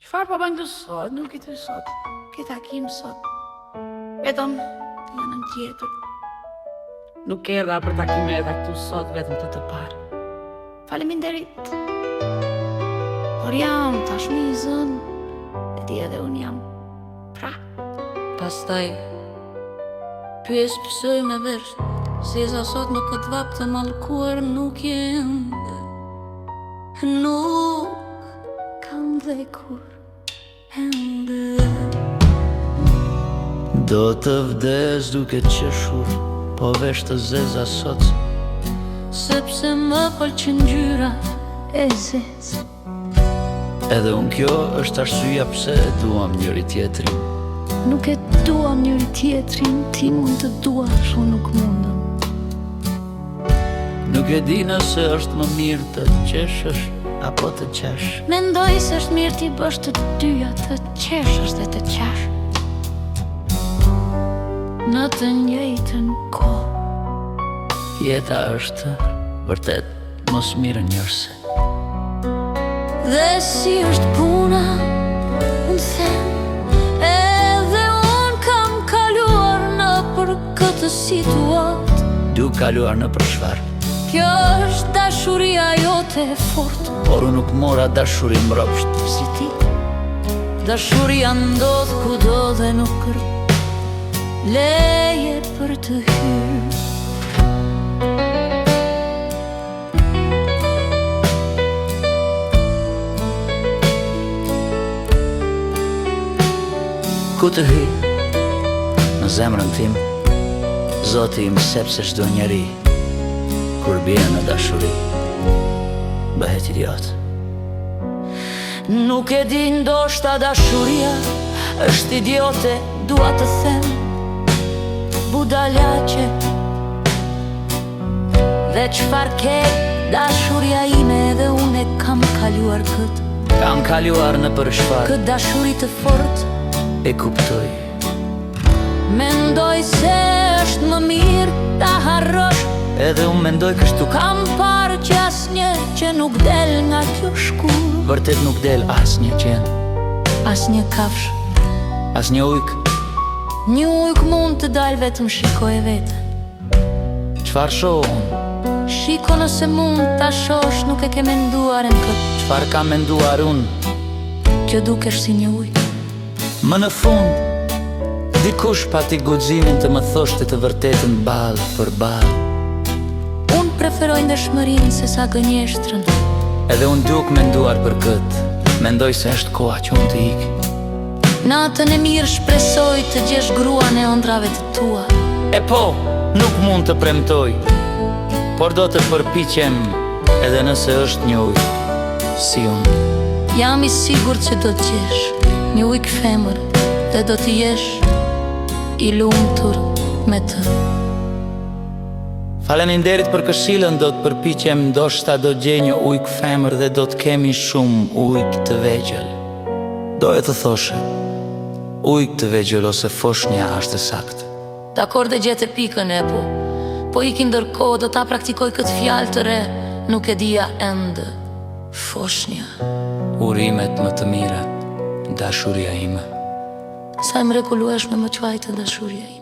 Çfarë po bën këtu sot? Nuk i të sot. Ke takim sot. Vetëm në anën tjetër. Nuk erdha për takime edhe këtu sot vetëm të parë. Faleminderit. Por jam tashmë i zënë, e ti edhe unë jam. Pra. Pastaj pyes pësoj me vesh, se sa sot në këtë vap të mallkuar nuk jem. Nuk kam dhe kur ende. Do të vdes duke qeshur, po vesh të zeza sot, sepse më pëlqen ngjyra e zezë. Edhe unë kjo është arsyeja pse e duam njëri tjetrin. Nuk e duam njëri tjetrin, ti mund të duash, unë nuk mundem. Nuk e di nëse është më mirë të qeshësh apo të qesh. Mendoj se është mirë ti bësh të dyja, të qeshësh dhe të qesh. Në të njëjtën kohë. Jeta është vërtet mos mirë njërse. Dhe si është puna, unë them, edhe unë kam kaluar në për këtë situatë. Du kaluar në për çfarë? Kjo është dashuria jote e fortë. Por unë nuk mora dashurin mbrapsht. Si ti, dashuria ndodh kudo dhe nuk kërk leje për të hyrë. Ku të hy në zemrën tim, Zoti im, sepse çdo njeri kur bie në dashuri bëhet idiot. Nuk e di, ndoshta dashuria është idiote, dua të them budalaqe. Dhe çfarë ke dashuria ime, edhe unë e kam kaluar këtë. Kam kaluar në për çfarë? Këtë dashuri të fortë e kuptoj. Mendoj se është më mirë ta harrosh. Edhe unë mendoj kështu. Kam parë që asnjë që nuk del nga kjo shkullë. Vërtet nuk del asnjë qen, asnjë kafsh, asnjë ujk. Një ujk mund të dal, vetëm shikoj vete. Çfarë shoh unë? Shiko nëse mund ta shosh, nuk e ke menduar në këtë. Çfarë kam menduar unë? Kjo dukesh si një ujk. Më në fund, dikush pati guximin të më thoshte të vërtetën ballë për ballë. Unë preferoj ndeshmërinë se sa gënjeshtrën. Edhe unë duk menduar për këtë. Mendoj se është koha që unë të ik. Natën e mirë shpresoj të gjesh gruan e ëndrave të tua. E po, nuk mund të premtoj, por do të përpiqem, edhe nëse është një ujk si unë. Jam i sigurt që do të gjesh një ujk femër dhe do të jesh i lumtur me të. Faleminderit për këshillën, do të përpiqem, ndoshta do gjej një ujk femër dhe do të kemi shumë ujk të vegjël. Doje të thoshe, ujk të vegjël ose foshnja është saktë. Dakor, dhe gjete pikën e po iki ndërkohë do ta praktikoj këtë fjalë të re, nuk e dija ende. Foshnja. Urimet më të mira, dashuria ime. Sa e mrekullueshme më quajtë dashuria ime.